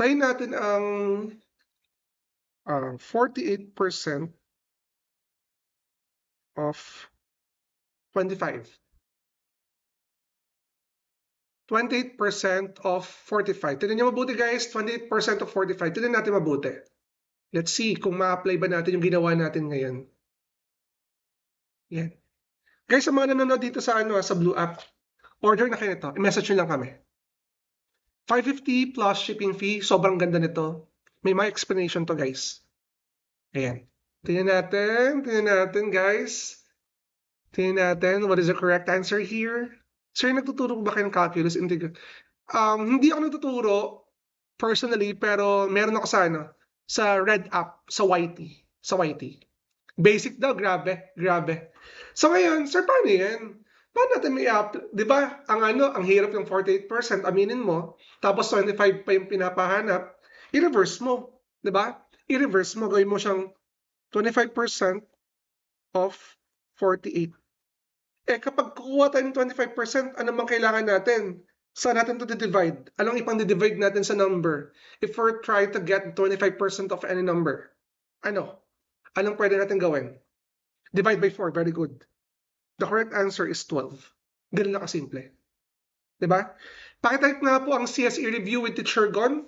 Try natin ang 48% of 25. 28% of 45. Tignan niyo mabuti guys, 28% of 45. Tignan natin mabuti. Let's see kung ma-apply ba natin yung ginawa natin ngayon. Yan. Guys, sa mga nanonood dito sa sa Blue App, order na kayo nito. I-message nyo lang kami. 550 plus shipping fee. Sobrang ganda nito. May mga explanation to guys. Ayan. Tingnan natin guys. Tingnan natin what is the correct answer here. Sir, nagtuturo ba kayo ng calculus? Hindi ako nagtuturo personally, pero meron ako sa Red App, sa YT. Basic daw, grabe. So ngayon, sir, paano yan? Paano natin may app? Di ba, ang hirap yung 48%, aminin mo, tapos 25 pa yung pinapahanap, i-reverse mo. Di ba? I-reverse mo, gawin mo siyang 25% of 48. Kapag kukuha tayo ng 25%, ano bang kailangan natin? Saan natin to divide? Anong ipang-divide natin sa number? If we're trying to get 25% of any number, anong pwede natin gawin? Divide by 4, very good. The correct answer is 12. Ganun na kasimple. Diba? Pakitype nga po ang CSE review with Teacher Gon